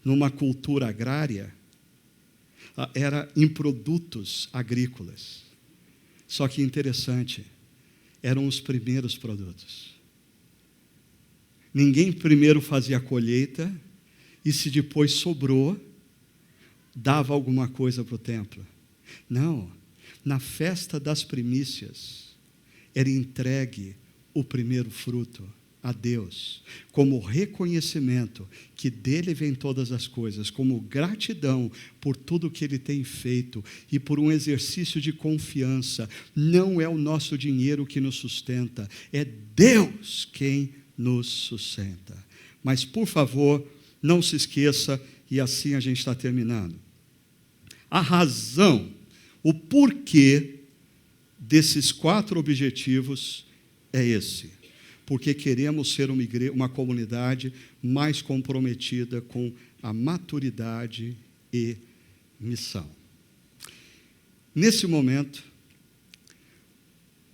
numa cultura agrária, era em produtos agrícolas. Só que interessante, eram os primeiros produtos. Ninguém primeiro fazia a colheita e, se depois sobrou, dava alguma coisa para o templo. Não, na festa das primícias, era entregue o primeiro fruto a Deus, como reconhecimento que dele vem todas as coisas, como gratidão por tudo que ele tem feito e por um exercício de confiança. Não é o nosso dinheiro que nos sustenta, é Deus quem nos sustenta. Mas, por favor, não se esqueça, e assim a gente está terminando. A razão O porquê desses 4 objetivos é esse. Porque queremos ser uma comunidade mais comprometida com a maturidade e missão. Nesse momento,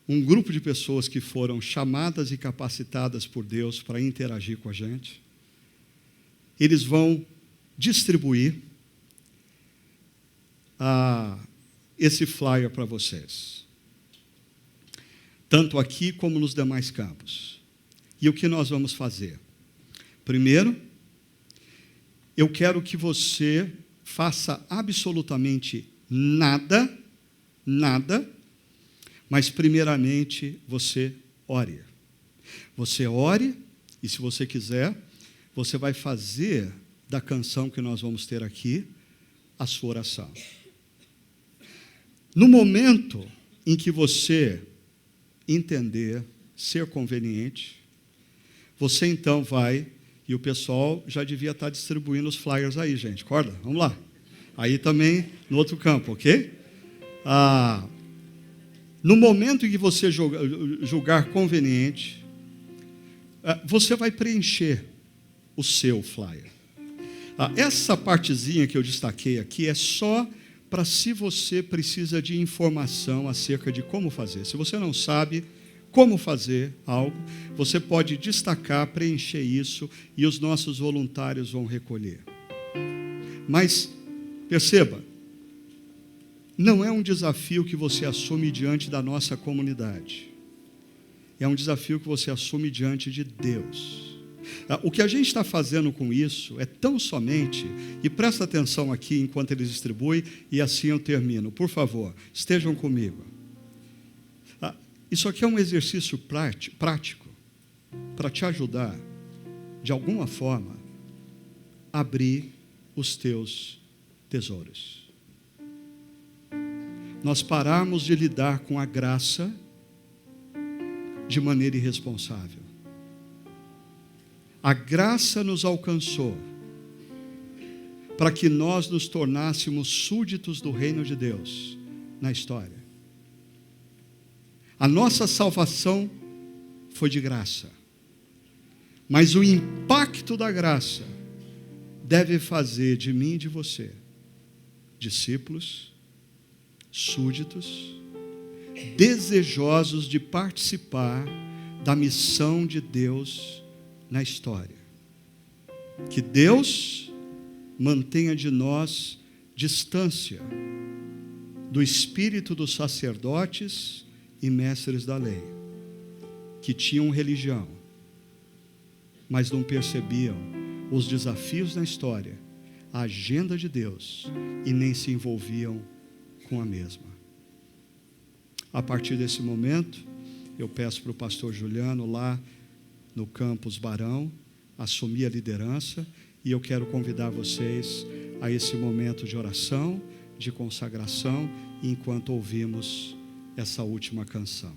um grupo de pessoas que foram chamadas e capacitadas por Deus para interagir com a gente, eles vão distribuir esse flyer para vocês, tanto aqui como nos demais campos. E o que nós vamos fazer? Primeiro, eu quero que você faça absolutamente nada, mas primeiramente você ore. Você ore, e se você quiser, você vai fazer da canção que nós vamos ter aqui a sua oração. No momento em que você entender ser conveniente, você então vai, e o pessoal já devia estar distribuindo os flyers aí, gente, acorda? Vamos lá. Aí também no outro campo, ok? No momento em que você julgar conveniente, você vai preencher o seu flyer. Essa partezinha que eu destaquei aqui é só para se você precisa de informação acerca de como fazer. Se você não sabe como fazer algo, você pode destacar, preencher isso, e os nossos voluntários vão recolher. Mas, perceba, não é um desafio que você assume diante da nossa comunidade. É um desafio que você assume diante de Deus. O que a gente está fazendo com isso é tão somente, e presta atenção aqui enquanto eles distribuem, e assim eu termino. Por favor, estejam comigo. Isso aqui é um exercício prático para te ajudar, de alguma forma, a abrir os teus tesouros. Nós pararmos de lidar com a graça de maneira irresponsável. A graça nos alcançou para que nós nos tornássemos súditos do reino de Deus na história. A nossa salvação foi de graça, mas o impacto da graça deve fazer de mim e de você discípulos, súditos, desejosos de participar da missão de Deus na história. Que Deus mantenha de nós distância do espírito dos sacerdotes e mestres da lei, que tinham religião, mas não percebiam os desafios na história, a agenda de Deus, e nem se envolviam com a mesma. A partir desse momento, eu peço para o pastor Juliano, lá no campus Barão, assumir a liderança, e eu quero convidar vocês a esse momento de oração, de consagração, enquanto ouvimos essa última canção.